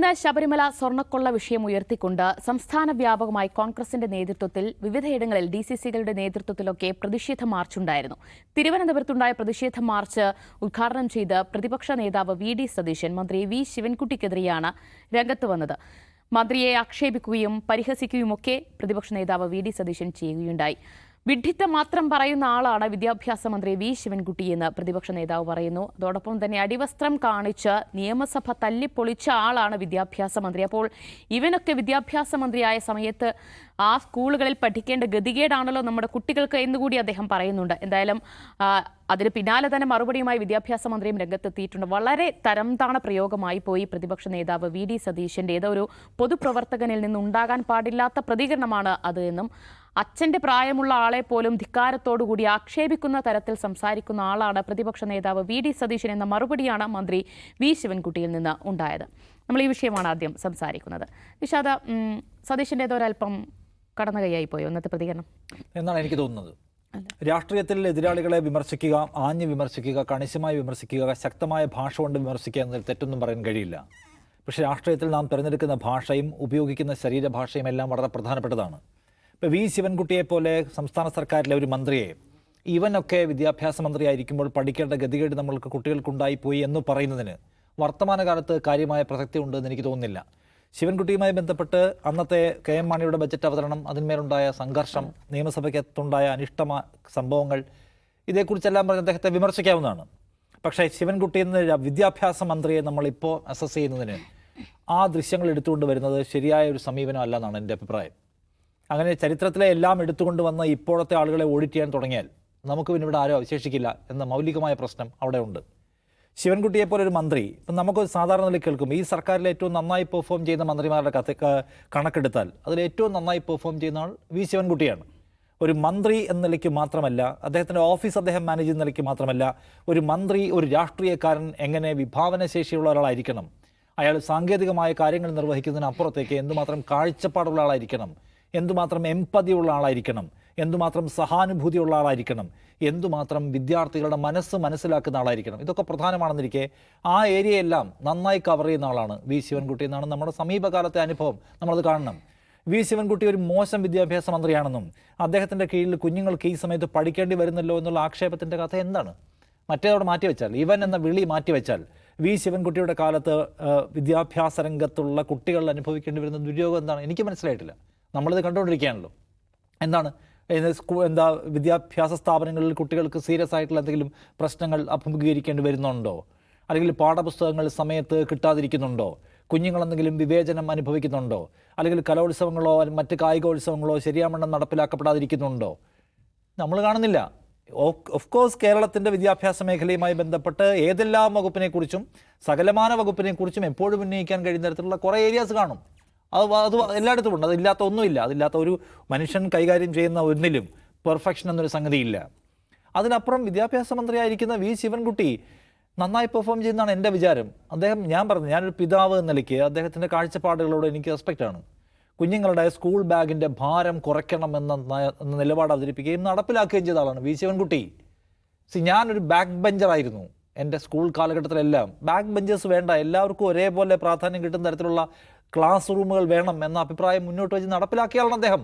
ഇന്ന് ശബരിമല സ്വർണ്ണക്കൊള്ള വിഷയം ഉയർത്തിക്കൊണ്ട് സംസ്ഥാന വ്യാപകമായി കോൺഗ്രസിന്റെ നേതൃത്വത്തിൽ വിവിധയിടങ്ങളിൽ ഡിസിസികളുടെ നേതൃത്വത്തിലൊക്കെ പ്രതിഷേധ മാർച്ചുണ്ടായിരുന്നു. തിരുവനന്തപുരത്തുണ്ടായ പ്രതിഷേധ മാർച്ച് ഉദ്ഘാടനം ചെയ്ത് പ്രതിപക്ഷ നേതാവ് വി.ഡി. സതീശൻ മന്ത്രി വി. ശിവൻകുട്ടിക്കെതിരെയാണ് രംഗത്ത് വന്നത്. മന്ത്രിയെ ആക്ഷേപിക്കുകയും പരിഹസിക്കുകയുമൊക്കെ പ്രതിപക്ഷ നേതാവ് വി.ഡി. സതീശൻ ചെയ്യുകയുണ്ടായി. വിഡ്ഢിത്തം മാത്രം പറയുന്ന ആളാണ് വിദ്യാഭ്യാസ മന്ത്രി വി. ശിവൻകുട്ടിയെന്ന് പ്രതിപക്ഷ നേതാവ് പറയുന്നു. അതോടൊപ്പം തന്നെ അടിവസ്ത്രം കാണിച്ച് നിയമസഭ തല്ലിപ്പൊളിച്ച ആളാണ് വിദ്യാഭ്യാസ മന്ത്രി. അപ്പോൾ ഇവനൊക്കെ വിദ്യാഭ്യാസ മന്ത്രിയായ സമയത്ത് ആ സ്കൂളുകളിൽ പഠിക്കേണ്ട ഗതികേടാണല്ലോ നമ്മുടെ കുട്ടികൾക്ക് എന്നുകൂടി അദ്ദേഹം പറയുന്നുണ്ട്. എന്തായാലും അതിന് പിന്നാലെ തന്നെ മറുപടിയുമായി വിദ്യാഭ്യാസ മന്ത്രിയും രംഗത്തെത്തിയിട്ടുണ്ട്. വളരെ തരംതാണ പ്രയോഗമായി പോയി പ്രതിപക്ഷ നേതാവ് വി.ഡി. സതീശന്റെ ഏതോ ഒരു പൊതുപ്രവർത്തകനിൽ നിന്നുണ്ടാകാൻ പാടില്ലാത്ത പ്രതികരണമാണ് അത് എന്നും അച്ഛന്റെ പ്രായമുള്ള ആളെ പോലും ധിക്കാരത്തോടുകൂടി ആക്ഷേപിക്കുന്ന തരത്തിൽ സംസാരിക്കുന്ന ആളാണ് പ്രതിപക്ഷ നേതാവ് വി.ഡി. സതീശൻ എന്ന മറുപടിയാണ് മന്ത്രി വി. ശിവൻകുട്ടിയിൽ നിന്ന് ഉണ്ടായത്. നമ്മൾ ഈ വിഷയമാണ് ആദ്യം സംസാരിക്കുന്നത്. നിഷാദ, സതീശന്റെ ഒരൽപ്പം കടന്നു കൈയായി പോയോ ഇന്നത്തെ പ്രതികരണം എന്നാണ് എനിക്ക് തോന്നുന്നത്. രാഷ്ട്രീയത്തിൽ എതിരാളികളെ വിമർശിക്കുക, ആഞ്ഞു വിമർശിക്കുക, കണിശമായി വിമർശിക്കുക, ശക്തമായ ഭാഷ കൊണ്ട് വിമർശിക്കുക എന്നതിൽ തെറ്റൊന്നും പറയാൻ കഴിയില്ല. പക്ഷേ രാഷ്ട്രീയത്തിൽ നാം തിരഞ്ഞെടുക്കുന്ന ഭാഷയും ഉപയോഗിക്കുന്ന ശരീരഭാഷയും എല്ലാം വളരെ പ്രധാനപ്പെട്ടതാണ്. ഇപ്പോൾ വി. ശിവൻകുട്ടിയെ പോലെ സംസ്ഥാന സർക്കാരിലെ ഒരു മന്ത്രിയെ ഇവനൊക്കെ വിദ്യാഭ്യാസ മന്ത്രിയായിരിക്കുമ്പോൾ പഠിക്കേണ്ട ഗതികേട് നമ്മൾക്ക് കുട്ടികൾക്കുണ്ടായിപ്പോയി എന്ന് പറയുന്നതിന് വർത്തമാനകാലത്ത് കാര്യമായ പ്രസക്തി ഉണ്ടെന്ന് എനിക്ക് തോന്നുന്നില്ല. ശിവൻകുട്ടിയുമായി ബന്ധപ്പെട്ട് അന്നത്തെ കെ എം മാണിയുടെ ബജറ്റ് അവതരണം, അതിന്മേലുണ്ടായ സംഘർഷം, നിയമസഭയ്ക്കകത്തുണ്ടായ അനിഷ്ട സംഭവങ്ങൾ, ഇതേക്കുറിച്ചെല്ലാം പറഞ്ഞ് അദ്ദേഹത്തെ വിമർശിക്കാവുന്നതാണ്. പക്ഷേ ശിവൻകുട്ടി എന്ന വിദ്യാഭ്യാസ മന്ത്രിയെ നമ്മളിപ്പോൾ അസസ് ചെയ്യുന്നതിന് ആ ദൃശ്യങ്ങൾ എടുത്തുകൊണ്ട് വരുന്നത് ശരിയായ ഒരു സമീപനം അല്ല എന്നാണ് എൻ്റെ അഭിപ്രായം. അങ്ങനെ ചരിത്രത്തിലെ എല്ലാം എടുത്തുകൊണ്ട് വന്ന് ഇപ്പോഴത്തെ ആളുകളെ ഓഡിറ്റ് ചെയ്യാൻ തുടങ്ങിയാൽ നമുക്ക് പിന്നെ ഇവിടെ ആരും അവശേഷിക്കില്ല എന്ന മൗലികമായ പ്രശ്നം അവിടെ ഉണ്ട്. ശിവൻകുട്ടിയെപ്പോലെ ഒരു മന്ത്രി, ഇപ്പം നമുക്ക് സാധാരണ നിലയിൽ കേൾക്കും, ഈ സർക്കാരിൽ ഏറ്റവും നന്നായി പെർഫോം ചെയ്യുന്ന മന്ത്രിമാരുടെ കണക്കെടുത്താൽ അതിൽ ഏറ്റവും നന്നായി പെർഫോം ചെയ്യുന്ന ആൾ വി. ശിവൻകുട്ടിയാണ്. ഒരു മന്ത്രി എന്ന നിലയ്ക്ക് മാത്രമല്ല, അദ്ദേഹത്തിൻ്റെ ഓഫീസ് അദ്ദേഹം മാനേജ് ചെയ്യുന്ന നിലയ്ക്ക് മാത്രമല്ല, ഒരു മന്ത്രി, ഒരു രാഷ്ട്രീയക്കാരൻ എങ്ങനെ വിഭാവന ശേഷിയുള്ള ഒരാളായിരിക്കണം, അയാൾ സാങ്കേതികമായ കാര്യങ്ങൾ നിർവഹിക്കുന്നതിനപ്പുറത്തേക്ക് എന്തുമാത്രം കാഴ്ചപ്പാടുള്ള ആളായിരിക്കണം, എന്തുമാത്രം എംപതിയുള്ള ആളായിരിക്കണം, എന്തുമാത്രം സഹാനുഭൂതിയുള്ള ആളായിരിക്കണം, എന്തുമാത്രം വിദ്യാർത്ഥികളുടെ മനസ്സ് മനസ്സിലാക്കുന്ന ആളായിരിക്കണം, ഇതൊക്കെ പ്രധാനമാണെന്നിരിക്കെ ആ ഏരിയയെല്ലാം നന്നായി കവർ ചെയ്യുന്ന ആളാണ് വി. ശിവൻകുട്ടി എന്നാണ് നമ്മുടെ സമീപകാലത്തെ അനുഭവം. നമ്മളത് കാണണം. വി. ശിവൻകുട്ടി ഒരു മോശം വിദ്യാഭ്യാസ മന്ത്രിയാണെന്നും അദ്ദേഹത്തിൻ്റെ കീഴിൽ കുഞ്ഞുങ്ങൾക്ക് ഈ സമയത്ത് പഠിക്കേണ്ടി വരുന്നല്ലോ എന്നുള്ള ആക്ഷേപത്തിൻ്റെ കഥ എന്താണ്? മറ്റേതോടെ മാറ്റിവെച്ചാൽ, ഇവൻ എന്ന വിളി മാറ്റിവെച്ചാൽ, വി. ശിവൻകുട്ടിയുടെ കാലത്ത് വിദ്യാഭ്യാസ രംഗത്തുള്ള കുട്ടികൾ അനുഭവിക്കേണ്ടി വരുന്ന ദുര്യോഗം എന്താണ്? എനിക്ക് മനസ്സിലായിട്ടില്ല. നമ്മളിത് കണ്ടുകൊണ്ടിരിക്കുകയാണല്ലോ. എന്താണ് വിദ്യാഭ്യാസ സ്ഥാപനങ്ങളിൽ കുട്ടികൾക്ക് സീരിയസ് ആയിട്ടുള്ള എന്തെങ്കിലും പ്രശ്നങ്ങൾ അഭിമുഖീകരിക്കേണ്ടി വരുന്നുണ്ടോ? അല്ലെങ്കിൽ പാഠപുസ്തകങ്ങൾ സമയത്ത് കിട്ടാതിരിക്കുന്നുണ്ടോ? കുഞ്ഞുങ്ങളെന്തെങ്കിലും വിവേചനം അനുഭവിക്കുന്നുണ്ടോ? അല്ലെങ്കിൽ കലോത്സവങ്ങളോ മറ്റ് കായികോത്സവങ്ങളോ ശരിയാവണ്ണം നടപ്പിലാക്കപ്പെടാതിരിക്കുന്നുണ്ടോ? നമ്മൾ കാണുന്നില്ല. ഓഫ് കോഴ്സ് കേരളത്തിൻ്റെ വിദ്യാഭ്യാസ മേഖലയുമായി ബന്ധപ്പെട്ട് ഏതെല്ലാം വകുപ്പിനെക്കുറിച്ചും സകലമാന വകുപ്പിനെക്കുറിച്ചും എപ്പോഴും ഉന്നയിക്കാൻ കഴിയുന്ന തരത്തിലുള്ള കുറേ ഏരിയാസ് കാണും. അത് എല്ലായിടത്തും ഉണ്ട്. അതില്ലാത്ത ഒന്നുമില്ല. അതില്ലാത്ത ഒരു മനുഷ്യൻ കൈകാര്യം ചെയ്യുന്ന ഒന്നിലും പെർഫെക്ഷൻ എന്നൊരു സംഗതിയില്ല. അതിനപ്പുറം വിദ്യാഭ്യാസ മന്ത്രിയായിരിക്കുന്ന വി. ശിവൻകുട്ടി നന്നായി പെർഫോം ചെയ്യുന്നതാണ് എൻ്റെ വിചാരം. ഞാനൊരു പിതാവ് എന്ന നിലയ്ക്ക് അദ്ദേഹത്തിൻ്റെ കാഴ്ചപ്പാടുകളോട് എനിക്ക് റെസ്പെക്റ്റാണ്. കുഞ്ഞുങ്ങളുടെ സ്കൂൾ ബാഗിൻ്റെ ഭാരം കുറയ്ക്കണം എന്ന നിലപാട് അവതരിപ്പിക്കുകയും നടപ്പിലാക്കുകയും ചെയ്ത ആളാണ് വി. ശിവൻകുട്ടി. ഞാനൊരു ബാക്ക് ബെഞ്ചറായിരുന്നു. എൻ്റെ സ്കൂൾ കാലഘട്ടത്തിലെല്ലാം ബാക്ക് ബെഞ്ചേഴ്സ് വേണ്ട, എല്ലാവർക്കും ഒരേപോലെ പ്രാധാന്യം കിട്ടുന്ന തരത്തിലുള്ള ക്ലാസ് റൂമുകൾ വേണം എന്ന അഭിപ്രായം മുന്നോട്ട് വെച്ച് നടപ്പിലാക്കിയാലാണ് അദ്ദേഹം.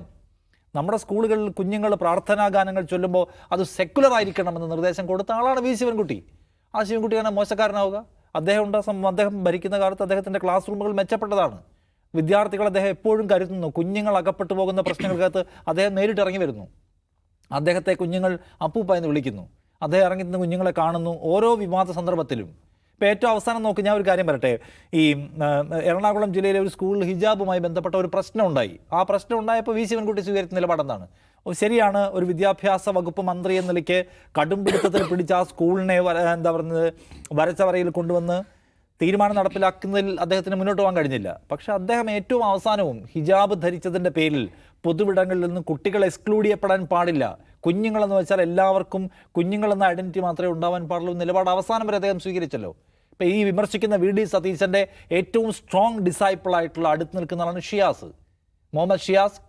നമ്മുടെ സ്കൂളുകളിൽ കുഞ്ഞുങ്ങൾ പ്രാർത്ഥനാ ഗാനങ്ങൾ ചൊല്ലുമ്പോൾ അത് സെക്കുലർ ആയിരിക്കണം എന്ന നിർദ്ദേശം കൊടുത്ത ആളാണ് വി. ശിവൻകുട്ടി. ആ ശിവൻകുട്ടിയാണ് മോശക്കാരനാവുക? അദ്ദേഹം ഭരിക്കുന്ന കാലത്ത് അദ്ദേഹത്തിൻ്റെ ക്ലാസ് റൂമുകൾ മെച്ചപ്പെട്ടതാണ്. വിദ്യാർത്ഥികൾ അദ്ദേഹം എപ്പോഴും കരുതുന്നു. കുഞ്ഞുങ്ങൾ അകപ്പെട്ടു പോകുന്ന പ്രശ്നങ്ങൾക്കകത്ത് അദ്ദേഹം നേരിട്ടിറങ്ങി വരുന്നു. അദ്ദേഹത്തെ കുഞ്ഞുങ്ങൾ അപ്പൂപ്പ എന്ന് വിളിക്കുന്നു. അദ്ദേഹം ഇറങ്ങിത്തുന്ന കുഞ്ഞുങ്ങളെ കാണുന്നു ഓരോ വിവാദ സന്ദർഭത്തിലും. ഇപ്പോൾ ഏറ്റവും അവസാനം നോക്കി ഞാൻ ഒരു കാര്യം പറയട്ടെ. ഈ എറണാകുളം ജില്ലയിലെ ഒരു സ്കൂളിൽ ഹിജാബുമായി ബന്ധപ്പെട്ട ഒരു പ്രശ്നം ഉണ്ടായി. ആ പ്രശ്നം ഉണ്ടായപ്പോൾ വി. ശിവൻകുട്ടി സ്വീകരിച്ച നിലപാടെന്താണ്? ശരിയാണ്, ഒരു വിദ്യാഭ്യാസ വകുപ്പ് മന്ത്രി എന്ന നിലയ്ക്ക് കടുംപിടുത്തത്തിൽ പിടിച്ച ആ സ്കൂളിനെ വരച്ച വരയിൽ കൊണ്ടുവന്ന് തീരുമാനം നടപ്പിലാക്കുന്നതിൽ അദ്ദേഹത്തിന് മുന്നോട്ട് പോകാൻ കഴിഞ്ഞില്ല. പക്ഷേ അദ്ദേഹം ഏറ്റവും അവസാനവും ഹിജാബ് ധരിച്ചതിൻ്റെ പേരിൽ പൊതുവിടങ്ങളിൽ നിന്ന് കുട്ടികൾ എക്സ്ക്ലൂഡ് ചെയ്യപ്പെടാൻ പാടില്ല, കുഞ്ഞുങ്ങളെന്ന് വെച്ചാൽ എല്ലാവർക്കും കുഞ്ഞുങ്ങളെന്ന ഐഡൻറ്റിറ്റി മാത്രമേ ഉണ്ടാവാൻ പാടുള്ളൂ നിലപാട് അവസാനം വരെ അദ്ദേഹം സ്വീകരിച്ചല്ലോ. ഇപ്പോൾ ഈ വിമർശിക്കുന്ന വി.ഡി. സതീശൻ്റെ ഏറ്റവും സ്ട്രോങ് ഡിസൈപ്പിളായിട്ടുള്ള അടുത്ത് നിൽക്കുന്ന ആളാണ് ഷിയാസ് മുഹമ്മദ് ഷിയാസ്.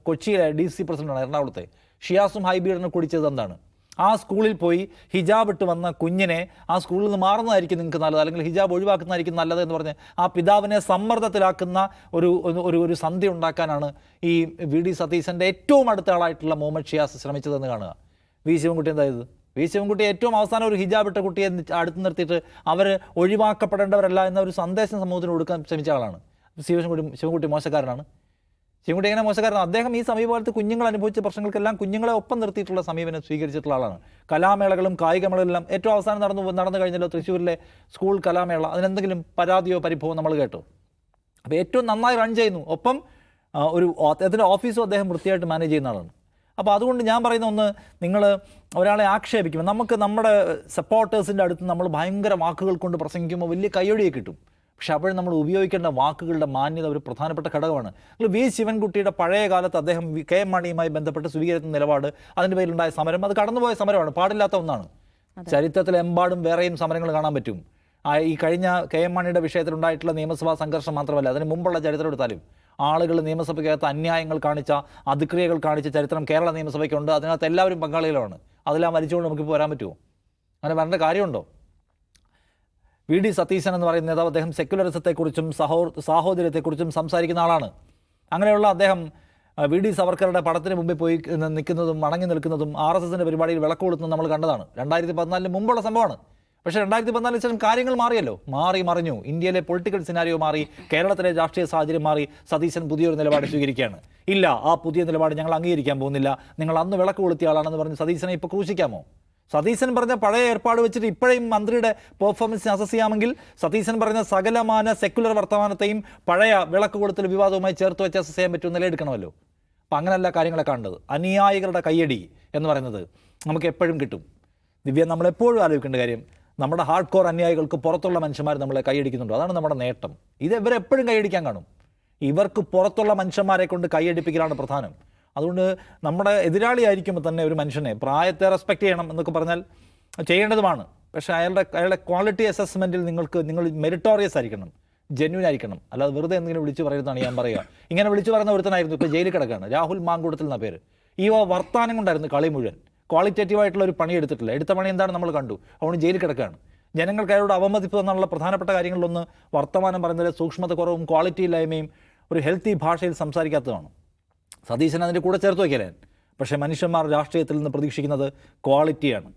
കൊച്ചിയിലെ DC പ്രസിഡന്റാണ് എറണാകുളത്തെ. ഷിയാസും ഹൈബീഡനും കുടിച്ചത് എന്താണ്? ആ സ്കൂളിൽ പോയി ഹിജാബ് ഇട്ട് വന്ന കുഞ്ഞിനെ ആ സ്കൂളിൽ നിന്ന് മാറുന്നതായിരിക്കും നിങ്ങൾക്ക് നല്ലത്, അല്ലെങ്കിൽ ഹിജാബ് ഒഴിവാക്കുന്നതായിരിക്കും നല്ലത് എന്ന് പറഞ്ഞ് ആ പിതാവിനെ സമ്മർദ്ദത്തിലാക്കുന്ന ഒരു ഒരു ഒരു സന്ധി ഉണ്ടാക്കാനാണ് ഈ വി ഡി സതീശൻ്റെ ഏറ്റവും അടുത്ത ആളായിട്ടുള്ള മുഹമ്മദ് ഷിയാസ് ശ്രമിച്ചതെന്ന് കാണുക. വി ശിവൻകുട്ടി എന്തായത്? വി ശിവൻകുട്ടി ഏറ്റവും അവസാനം ഒരു ഹിജാബ് ഇട്ട കുട്ടിയെ അടുത്ത് നിർത്തിയിട്ട് അവർ ഒഴിവാക്കപ്പെടേണ്ടവരല്ല എന്ന ഒരു സന്ദേശം സമൂഹത്തിന് കൊടുക്കാൻ ശ്രമിച്ച ആളാണ്. ശിവൻകുട്ടി മോശക്കാരനാണ്? ശിവൻകുട്ടി എങ്ങനെ മോശക്കാരനാണ്? അദ്ദേഹം ഈ സമീപകാലത്ത് കുഞ്ഞുങ്ങൾ അനുഭവിച്ച പ്രശ്നങ്ങൾക്കെല്ലാം കുഞ്ഞുങ്ങളെ ഒപ്പം നിർത്തിയിട്ടുള്ള സമീപനം സ്വീകരിച്ചിട്ടുള്ള ആളാണ്. കലാമേളകളും കായികമേളകളെല്ലാം ഏറ്റവും അവസാനം നടന്നു കഴിഞ്ഞല്ലോ തൃശ്ശൂരിലെ സ്കൂൾ കലാമേള. അതിനെന്തെങ്കിലും പരാതിയോ പരിഭവമോ നമ്മൾ കേട്ടോ? അപ്പോൾ ഏറ്റവും നന്നായി റൺ ചെയ്യുന്നു, ഒപ്പം അതിൻ്റെ ഓഫീസും അദ്ദേഹം വൃത്തിയായിട്ട് മാനേജ് ചെയ്യുന്ന ആളാണ്. അപ്പോൾ അതുകൊണ്ട് ഞാൻ പറയുന്ന ഒന്ന്, നിങ്ങൾ ഒരാളെ ആക്ഷേപിക്കുമ്പോൾ നമുക്ക് നമ്മുടെ സപ്പോർട്ടേഴ്സിൻ്റെ അടുത്ത് നമ്മൾ ഭയങ്കര വാക്കുകൾ കൊണ്ട് പ്രസംഗിക്കുമ്പോൾ വലിയ കയ്യടിയെ കിട്ടും. പക്ഷെ അപ്പോഴും നമ്മൾ ഉപയോഗിക്കേണ്ട വാക്കുകളുടെ മാന്യത ഒരു പ്രധാനപ്പെട്ട ഘടകമാണ്. വി ശിവൻകുട്ടിയുടെ പഴയ കാലത്ത് അദ്ദേഹം കെ എം മാണിയുമായി ബന്ധപ്പെട്ട് സ്വീകരിക്കുന്ന നിലപാട്, അതിൻ്റെ പേരിലുണ്ടായ സമരം, അത് കടന്നുപോയ സമരമാണ്, പാടില്ലാത്ത ഒന്നാണ്. ചരിത്രത്തിലെമ്പാടും വേറെയും സമരങ്ങൾ കാണാൻ പറ്റും. ഈ കഴിഞ്ഞ കെ എം മാണിയുടെ വിഷയത്തിലുണ്ടായിട്ടുള്ള നിയമസഭാ സംഘർഷം മാത്രമല്ല, അതിന് മുമ്പുള്ള ചരിത്രം എടുത്താലും ആളുകൾ നിയമസഭയ്ക്കകത്ത് അന്യായങ്ങൾ കാണിച്ച, അതിക്രിയകൾ കാണിച്ച ചരിത്രം കേരള നിയമസഭയ്ക്കുണ്ട്. അതിനകത്ത് എല്ലാവരും പങ്കാളികളാണ്. അതെല്ലാം വലിച്ചുകൊണ്ട് നമുക്കിപ്പോൾ വരാൻ പറ്റുമോ? അങ്ങനെ വരേണ്ട കാര്യമുണ്ടോ? വി ഡി സതീശൻ എന്ന് പറയുന്ന നേതാവ്, അദ്ദേഹം സെക്യുലറിസത്തെക്കുറിച്ചും സാഹോദര്യത്തെക്കുറിച്ചും സംസാരിക്കുന്ന ആളാണ്. അങ്ങനെയുള്ള അദ്ദേഹം വി ഡി സവർക്കറുടെ പടത്തിന് മുമ്പിൽ പോയി നിൽക്കുന്നതും മടങ്ങി നിൽക്കുന്നതും RSSൻ്റെ പരിപാടിയിൽ വിളക്ക് കൊടുക്കുന്നതും നമ്മൾ കണ്ടതാണ്. 2014 മുമ്പുള്ള സംഭവമാണ്. പക്ഷേ 2014 ശേഷം കാര്യങ്ങൾ മാറിയല്ലോ, മറിഞ്ഞു. ഇന്ത്യയിലെ പൊളിറ്റിക്കൽ സിനാരിയോ മാറി, കേരളത്തിലെ രാഷ്ട്രീയ സാഹചര്യം മാറി. സതീശൻ പുതിയൊരു നിലപാട് സ്വീകരിക്കുകയാണ്. ഇല്ല, ആ പുതിയ നിലപാട് ഞങ്ങൾ അംഗീകരിക്കാൻ പോകുന്നില്ല, നിങ്ങൾ അന്ന് വിളക്ക് കൊളുത്തിയ ആളാണെന്ന് പറഞ്ഞ് സതീശനെ ഇപ്പോൾ ക്രൂശിക്കാമോ? സതീശൻ പറഞ്ഞ പഴയ ഏർപ്പാട് വെച്ചിട്ട് ഇപ്പോഴും മന്ത്രിയുടെ പെർഫോമൻസിനെ അസസ് ചെയ്യാമെങ്കിൽ സതീശൻ പറഞ്ഞ സകലമാന സെക്കുലർ വർത്തമാനത്തെയും പഴയ വിളക്ക് കൊടുത്തൽ വിവാദവുമായി ചേർത്ത് വെച്ച് അസസ് ചെയ്യാൻ പറ്റും, നിലയെടുക്കണമല്ലോ. അപ്പം അങ്ങനെയല്ല കാര്യങ്ങളെ കാണേണ്ടത്. അനുയായികളുടെ കയ്യടി എന്ന് പറയുന്നത് നമുക്ക് എപ്പോഴും കിട്ടും. ദിവ്യ, നമ്മളെപ്പോഴും ആലോചിക്കേണ്ട കാര്യം, നമ്മുടെ ഹാർഡ് കോർ അനുയായികൾക്ക് പുറത്തുള്ള മനുഷ്യന്മാർ നമ്മളെ കൈയടിക്കുന്നുണ്ടോ? അതാണ് നമ്മുടെ നേട്ടം. ഇത് ഇവരെപ്പോഴും കൈയടിക്കാൻ കാണും. ഇവർക്ക് പുറത്തുള്ള മനുഷ്യന്മാരെ കൊണ്ട് കൈയടിപ്പിക്കലാണ് പ്രധാനം. അതുകൊണ്ട് നമ്മുടെ എതിരാളിയായിരിക്കുമ്പോൾ തന്നെ ഒരു മനുഷ്യനെ പ്രായത്തെ റെസ്പെക്റ്റ് ചെയ്യണം എന്നൊക്കെ പറഞ്ഞാൽ ചെയ്യേണ്ടതുമാണ്. പക്ഷേ അയാളുടെ ക്വാളിറ്റി അസസ്മെൻറ്റിൽ നിങ്ങൾ മെറിറ്റോറിയസ് ആയിരിക്കണം, ജെന്യൂൻ ആയിരിക്കണം. അല്ലാതെ വെറുതെ എന്തെങ്കിലും വിളിച്ചു പറയുന്നതാണ് ഞാൻ പറയുക. ഇങ്ങനെ വിളിച്ചു പറയുന്ന ഒരുത്തനായിരുന്നു ഇപ്പോൾ ജയിലിൽ കിടക്കുകയാണ്, രാഹുൽ മാങ്കൂടത്തിൽ എന്ന പേര്. ഈ വർത്താനം കൊണ്ടായിരുന്നു കളി മുഴുവൻ. ക്വാളിറ്റേറ്റീവായിട്ടുള്ള ഒരു പണി എടുത്തിട്ടില്ല. എടുത്ത പണി എന്താണ് നമ്മൾ കണ്ടു. അതുകൊണ്ട് ജയിലിൽ കിടക്കുകയാണ്. ജനങ്ങൾക്ക് അയാളോട് അവമതിപ്പ് എന്നുള്ള പ്രധാനപ്പെട്ട കാര്യങ്ങളിലൊന്ന് വർത്തമാനം പറയുന്നതിൽ സൂക്ഷ്മത കുറവും ക്വാളിറ്റി ഇല്ലായ്മയും ഒരു ഹെൽത്തി ഭാഷയിൽ സംസാരിക്കാത്തതാണ്. സതീശൻ അതിൻ്റെ കൂടെ ചേർത്ത് വയ്ക്കലേ. പക്ഷേ മനുഷ്യന്മാർ രാഷ്ട്രീയത്തിൽ നിന്ന് പ്രതീക്ഷിക്കുന്നത് ക്വാളിറ്റിയാണ്.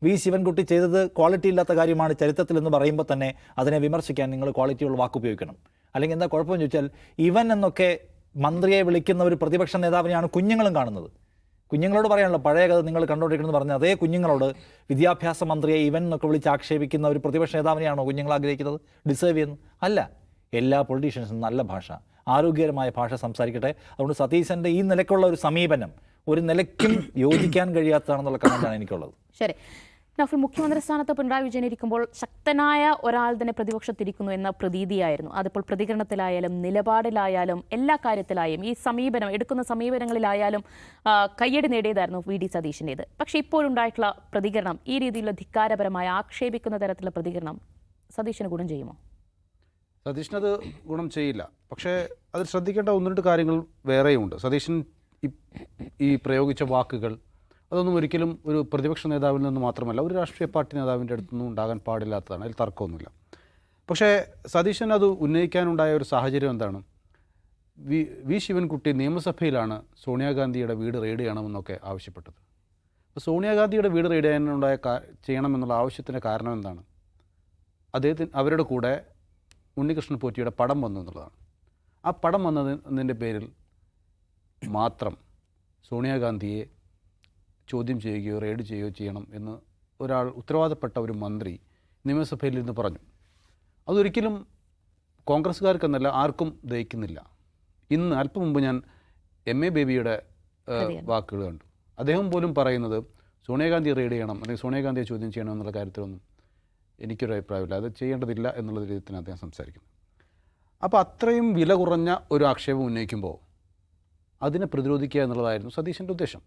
വി ശിവൻകുട്ടി ചെയ്തത് ക്വാളിറ്റി ഇല്ലാത്ത കാര്യമാണ് ചരിത്രത്തിൽ എന്ന് പറയുമ്പോൾ തന്നെ അതിനെ വിമർശിക്കാൻ നിങ്ങൾ ക്വാളിറ്റിയുള്ള വാക്ക് ഉപയോഗിക്കണം. അല്ലെങ്കിൽ എന്താ കുഴപ്പമെന്ന് ചോദിച്ചാൽ, ഇവൻ എന്നൊക്കെ മന്ത്രിയെ വിളിക്കുന്ന ഒരു പ്രതിപക്ഷ നേതാവിനെയാണ് കുഞ്ഞുങ്ങളും കാണുന്നത്. കുഞ്ഞുങ്ങളോട് പറയാനുള്ള പഴയ കഥ നിങ്ങൾ കണ്ടുകൊണ്ടിരിക്കണമെന്ന് പറഞ്ഞാൽ അതേ കുഞ്ഞുങ്ങളോട് വിദ്യാഭ്യാസ മന്ത്രിയെ ഇവൻ എന്നൊക്കെ വിളിച്ച് ആക്ഷേപിക്കുന്ന ഒരു പ്രതിപക്ഷ നേതാവിനെയാണോ കുഞ്ഞുങ്ങൾ ആഗ്രഹിക്കുന്നത്, ഡിസേർവ് ചെയ്യുന്നു? അല്ല. എല്ലാ പൊളിറ്റീഷ്യൻസും നല്ല ഭാഷ, ആരോഗ്യകരമായ ഭാഷ സംസാരിക്കട്ടെ. അതുകൊണ്ട് സതീശൻ്റെ ഈ നിലയ്ക്കുള്ള ഒരു സമീപനം ഒരു നിലയ്ക്കും യോജിക്കാൻ കഴിയാത്തതാണെന്നുള്ള കമന്റാണ് എനിക്കുള്ളത്. ശരി നൗഫൽ, മുഖ്യമന്ത്രി സ്ഥാനത്ത് പിണറായി വിജയൻ ഇരിക്കുമ്പോൾ ശക്തനായ ഒരാൾ തന്നെ പ്രതിപക്ഷത്തിരിക്കുന്നു എന്ന പ്രതീതിയായിരുന്നു. അതിപ്പോൾ പ്രതികരണത്തിലായാലും നിലപാടിലായാലും എല്ലാ കാര്യത്തിലായും ഈ എടുക്കുന്ന സമീപനങ്ങളിലായാലും കയ്യടി നേടിയതായിരുന്നു വി ഡി സതീശൻ്റേത്. പക്ഷേ ഇപ്പോഴുണ്ടായിട്ടുള്ള പ്രതികരണം, ഈ രീതിയിലുള്ള ധിക്കാരപരമായ ആക്ഷേപിക്കുന്ന തരത്തിലുള്ള പ്രതികരണം സതീശന് ഗുണം ചെയ്യുമോ? സതീശനത് ഗുണം ചെയ്യില്ല. പക്ഷേ അതിൽ ശ്രദ്ധിക്കേണ്ട ഒന്ന് രണ്ട് കാര്യങ്ങൾ വേറെയുണ്ട്. സതീശൻ ഈ പ്രയോഗിച്ച വാക്കുകൾ അതൊന്നും ഒരിക്കലും ഒരു പ്രതിപക്ഷ നേതാവിൽ നിന്ന് മാത്രമല്ല, ഒരു രാഷ്ട്രീയ പാർട്ടി നേതാവിൻ്റെ അടുത്തൊന്നും ഉണ്ടാകാൻ പാടില്ലാത്തതാണ്. അതിൽ തർക്കമൊന്നുമില്ല. പക്ഷേ സതീശൻ അത് ഉന്നയിക്കാനുണ്ടായ ഒരു സാഹചര്യം എന്താണ്? വി ശിവൻകുട്ടി നിയമസഭയിലാണ് സോണിയാഗാന്ധിയുടെ വീട് റെയ്ഡ് ചെയ്യണമെന്നൊക്കെ ആവശ്യപ്പെട്ടത്. അപ്പോൾ സോണിയാഗാന്ധിയുടെ വീട് റെയ്ഡ് ചെയ്യണമെന്നുള്ള ആവശ്യത്തിൻ്റെ കാരണം എന്താണ്? അവരുടെ കൂടെ ഉണ്ണികൃഷ്ണൻ പോറ്റിയുടെ പടം വന്നു എന്നുള്ളതാണ്. ആ പടം വന്നതിൻ്റെ പേരിൽ മാത്രം സോണിയാഗാന്ധിയെ ചോദ്യം ചെയ്യുകയോ റെയ്ഡ് ചെയ്യുകയോ ചെയ്യണം എന്ന് ഉത്തരവാദപ്പെട്ട ഒരു മന്ത്രി നിയമസഭയിൽ നിന്ന് പറഞ്ഞു. അതൊരിക്കലും കോൺഗ്രസ്സുകാർക്കെന്നല്ല ആർക്കും ദഹിക്കുന്നില്ല. ഇന്ന് അല്പം മുമ്പ് ഞാൻ MA ബേബിയുടെ വാക്കുകൾ കണ്ടു. അദ്ദേഹം പോലും പറയുന്നത് സോണിയാഗാന്ധി റെയ്ഡ് ചെയ്യണം അല്ലെങ്കിൽ സോണിയാഗാന്ധിയെ ചോദ്യം ചെയ്യണം എന്നുള്ള കാര്യത്തിലൊന്നും എനിക്കൊരു അഭിപ്രായമില്ല, അത് ചെയ്യേണ്ടതില്ല എന്നുള്ള രീതിയിൽ അദ്ദേഹം സംസാരിക്കുന്നത്. അപ്പോൾ അത്രയും വില കുറഞ്ഞ ഒരു ആക്ഷേപം ഉന്നയിക്കുമ്പോൾ അതിനെ പ്രതിരോധിക്കുക എന്നുള്ളതായിരുന്നു സതീശൻ്റെ ഉദ്ദേശം.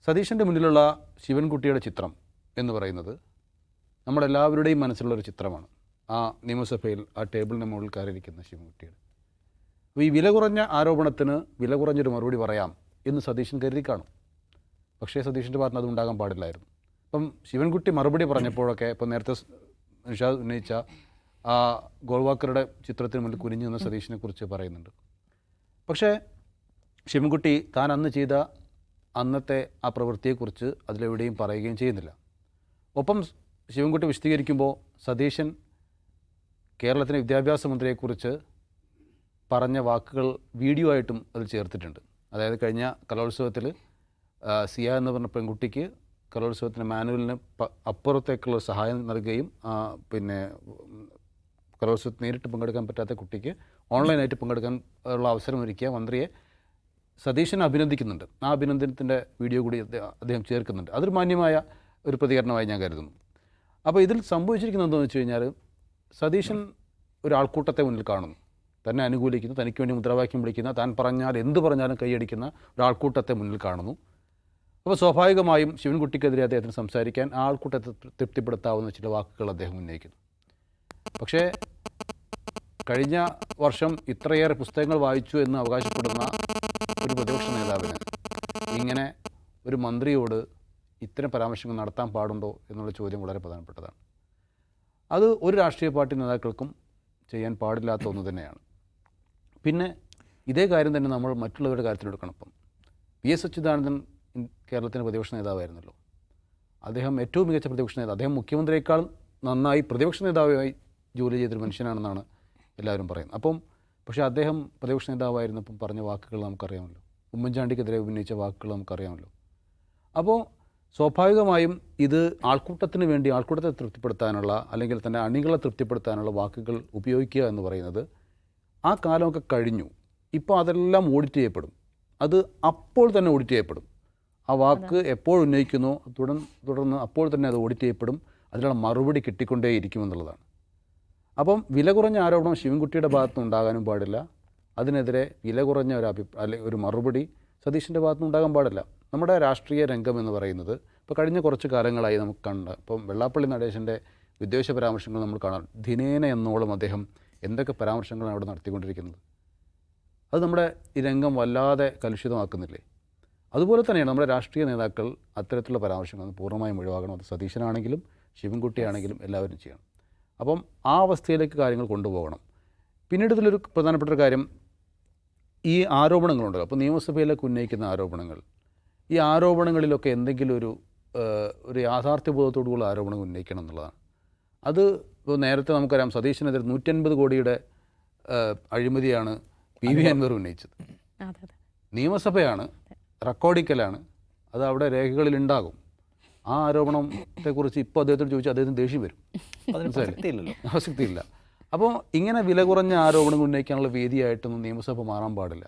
സതീശൻ്റെ മുന്നിലുള്ള ശിവൻകുട്ടിയുടെ ചിത്രം എന്ന് പറയുന്നത് നമ്മളെല്ലാവരുടെയും മനസ്സിലുള്ളൊരു ചിത്രമാണ്. ആ നിയമസഭയിൽ ആ ടേബിളിന് മുകളിൽ കയറിയിരിക്കുന്ന ശിവൻകുട്ടിയുടെ. അപ്പോൾ ഈ വില കുറഞ്ഞ ആരോപണത്തിന് വില കുറഞ്ഞൊരു മറുപടി പറയാം എന്ന് സതീശൻ കരുതി കാണും. പക്ഷേ സതീഷിൻ്റെ ഭാഗത്ത് അത് ഉണ്ടാകാൻ പാടില്ലായിരുന്നു. ഇപ്പം ശിവൻകുട്ടി മറുപടി പറഞ്ഞപ്പോഴൊക്കെ ഇപ്പം നേരത്തെ നിഷാദ് ഉന്നയിച്ച ആ ഗോൾവാക്കറുടെ ചിത്രത്തിന് മുന്നിൽ കുനിഞ്ഞു നിന്ന സതീഷിനെ കുറിച്ച് പറയുന്നുണ്ട്. പക്ഷേ ശിവൻകുട്ടി താൻ അന്ന് ചെയ്ത അന്നത്തെ ആ പ്രവൃത്തിയെക്കുറിച്ച് അതിലെവിടെയും പറയുകയും ചെയ്യുന്നില്ല. ഒപ്പം ശിവൻകുട്ടി വിശദീകരിക്കുമ്പോൾ സതീശൻ കേരളത്തിലെ വിദ്യാഭ്യാസ മന്ത്രിയെക്കുറിച്ച് പറഞ്ഞ വാക്കുകൾ വീഡിയോ ആയിട്ടും അതിൽ ചേർത്തിട്ടുണ്ട്. അതായത് കഴിഞ്ഞ കലോത്സവത്തിൽ സിയ എന്ന് പറഞ്ഞ പെൺകുട്ടിക്ക് കലോത്സവത്തിന് മാനുവലിന് അപ്പുറത്തേക്കുള്ള സഹായം നൽകുകയും പിന്നെ കലോത്സവത്തിൽ നേരിട്ട് പങ്കെടുക്കാൻ പറ്റാത്ത കുട്ടിക്ക് ഓൺലൈനായിട്ട് പങ്കെടുക്കാൻ ഉള്ള അവസരം ഒരുക്കിയ മന്ത്രിയെ സതീശൻ അഭിനന്ദിക്കുന്നുണ്ട്. ആ അഭിനന്ദനത്തിൻ്റെ വീഡിയോ കൂടി അദ്ദേഹം ചേർക്കുന്നുണ്ട്. അതൊരു മാന്യമായ ഒരു പ്രതികരണമായി ഞാൻ കരുതുന്നു. അപ്പോൾ ഇതിൽ സംഭവിച്ചിരിക്കുന്നത് എന്താണെന്ന് വെച്ച് കഴിഞ്ഞാൽ സതീശൻ ഒരു ആൾക്കൂട്ടത്തെ മുന്നിൽ കാണുന്നു, തന്നെ അനുകൂലിക്കുന്നു, തനിക്ക് വേണ്ടി മുദ്രാവാക്യം വിളിക്കുന്ന, താൻ പറഞ്ഞാൽ എന്ത് പറഞ്ഞാലും കൈയടിക്കുന്ന ഒരാൾക്കൂട്ടത്തെ മുന്നിൽ കാണുന്നു. അപ്പോൾ സ്വാഭാവികമായും ശിവൻകുട്ടിക്കെതിരെ അദ്ദേഹത്തിന് സംസാരിക്കാൻ ആ ആൾക്കൂട്ടത്തെ തൃപ്തിപ്പെടുത്താവുന്ന ചില വാക്കുകൾ അദ്ദേഹം ഉന്നയിക്കുന്നു. പക്ഷേ കഴിഞ്ഞ വർഷം ഇത്രയേറെ പുസ്തകങ്ങൾ വായിച്ചു എന്ന് അവകാശപ്പെടുന്ന ഒരു പ്രതിപക്ഷ നേതാവിന് ഇങ്ങനെ ഒരു മന്ത്രിയോട് ഇത്തരം പരാമർശങ്ങൾ നടത്താൻ പാടുണ്ടോ എന്നുള്ള ചോദ്യം വളരെ പ്രധാനപ്പെട്ടതാണ്. അത് ഒരു രാഷ്ട്രീയ പാർട്ടി നേതാക്കൾക്കും ചെയ്യാൻ പാടില്ലാത്ത ഒന്ന് തന്നെയാണ്. പിന്നെ ഇതേ കാര്യം തന്നെ നമ്മൾ മറ്റുള്ളവരുടെ കാര്യത്തിലെടുക്കണം. ഇപ്പം PS അച്യുതാനന്ദൻ കേരളത്തിൻ്റെ പ്രതിപക്ഷ നേതാവായിരുന്നല്ലോ. അദ്ദേഹം ഏറ്റവും മികച്ച പ്രതിപക്ഷ നേതാവ്, അദ്ദേഹം മുഖ്യമന്ത്രിയേക്കാൾ നന്നായി പ്രതിപക്ഷ നേതാവായി ജോലി ചെയ്തൊരു മനുഷ്യനാണെന്നാണ് എല്ലാവരും പറയുന്നത്. അപ്പം പക്ഷേ അദ്ദേഹം പ്രതിപക്ഷ നേതാവായിരുന്നപ്പം പറഞ്ഞ വാക്കുകൾ നമുക്കറിയാമല്ലോ, ഉമ്മൻചാണ്ടിക്കെതിരെ ഉന്നയിച്ച വാക്കുകൾ നമുക്കറിയാമല്ലോ. അപ്പോൾ സ്വാഭാവികമായും ഇത് ആൾക്കൂട്ടത്തിന് വേണ്ടി ആൾക്കൂട്ടത്തെ തൃപ്തിപ്പെടുത്താനുള്ള അല്ലെങ്കിൽ തന്നെ അണികളെ തൃപ്തിപ്പെടുത്താനുള്ള വാക്കുകൾ ഉപയോഗിക്കുക എന്ന് പറയുന്നത് ആ കാലമൊക്കെ കഴിഞ്ഞു. ഇപ്പോൾ അതെല്ലാം ഓഡിറ്റ് ചെയ്യപ്പെടും. അത് അപ്പോൾ തന്നെ ഓഡിറ്റ് ചെയ്യപ്പെടും. ആ വാക്ക് എപ്പോൾ ഉന്നയിക്കുന്നോ തുടർന്ന് അപ്പോൾ തന്നെ അത് ഓഡിറ്റ് ചെയ്യപ്പെടും. അതിനുള്ള മറുപടി കിട്ടിക്കൊണ്ടേയിരിക്കുമെന്നുള്ളതാണ്. അപ്പം വില കുറഞ്ഞ ആരോപണം ശിവൻകുട്ടിയുടെ ഭാഗത്തുനിന്ന് ഉണ്ടാകാനും പാടില്ല. അതിനെതിരെ വില കുറഞ്ഞ ഒരു മറുപടി സതീഷിൻ്റെ ഭാഗത്തുനിന്ന് ഉണ്ടാകാൻ പാടില്ല. നമ്മുടെ രാഷ്ട്രീയ രംഗം എന്ന് പറയുന്നത് ഇപ്പോൾ കഴിഞ്ഞ കുറച്ച് കാലങ്ങളായി നമുക്ക് ഇപ്പം വെള്ളാപ്പള്ളി നടേശൻ്റെ വിദ്വേഷ പരാമർശങ്ങൾ നമ്മൾ കാണാം. ദിനേന എന്നോളം അദ്ദേഹം എന്തൊക്കെ പരാമർശങ്ങളാണ് അവിടെ നടത്തിക്കൊണ്ടിരിക്കുന്നത്. അത് നമ്മുടെ ഈ രംഗം വല്ലാതെ കലുഷിതമാക്കുന്നില്ലേ? അതുപോലെ തന്നെയാണ് നമ്മുടെ രാഷ്ട്രീയ നേതാക്കൾ അത്തരത്തിലുള്ള പരാമർശങ്ങൾ പൂർണ്ണമായും ഒഴിവാക്കണം. അത് സതീശനാണെങ്കിലും ശിവൻകുട്ടിയാണെങ്കിലും എല്ലാവരും ചെയ്യണം. അപ്പം ആ അവസ്ഥയിലേക്ക് കാര്യങ്ങൾ കൊണ്ടുപോകണം. പിന്നീട് ഇതിലൊരു പ്രധാനപ്പെട്ട ഒരു കാര്യം, ഈ ആരോപണങ്ങളുണ്ട്. അപ്പോൾ നിയമസഭയിലേക്ക് ഉന്നയിക്കുന്ന ആരോപണങ്ങൾ, ഈ ആരോപണങ്ങളിലൊക്കെ എന്തെങ്കിലും ഒരു യാഥാർത്ഥ്യബോധത്തോടുള്ള ആരോപണം ഉന്നയിക്കണം എന്നുള്ളതാണ്. അത് ഇപ്പോൾ നേരത്തെ നമുക്കറിയാം, സതീശനെതിരെ 150 കോടിയുടെ അഴിമതിയാണ് PV അൻവർ ഉന്നയിച്ചത്. നിയമസഭയാണ്, റെക്കോർഡിക്കലാണ്, അത് അവിടെ രേഖകളിൽ ഉണ്ടാകും. ആ ആരോപണത്തെക്കുറിച്ച് ഇപ്പോൾ അദ്ദേഹത്തോട് ചോദിച്ചാൽ അദ്ദേഹത്തിന് ദേഷ്യം വരും. ആസക്തിയില്ല. അപ്പോൾ ഇങ്ങനെ വില കുറഞ്ഞ ആരോപണങ്ങൾ ഉന്നയിക്കാനുള്ള വേദിയായിട്ടൊന്നും നിയമസഭ മാറാൻ പാടില്ല.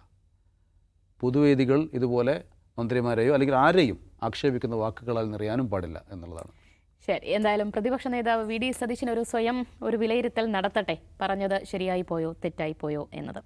പൊതുവേദികൾ ഇതുപോലെ മന്ത്രിമാരെയോ അല്ലെങ്കിൽ ആരെയും ആക്ഷേപിക്കുന്ന വാക്കുകളാൽ നിറയാനും പാടില്ല എന്നുള്ളതാണ്. ശരി, എന്തായാലും പ്രതിപക്ഷ നേതാവ് VD സതീശൻ സ്വയം ഒരു വിലയിരുത്തൽ നടത്തട്ടെ, പറഞ്ഞത് ശരിയായി പോയോ തെറ്റായി പോയോ എന്നത്.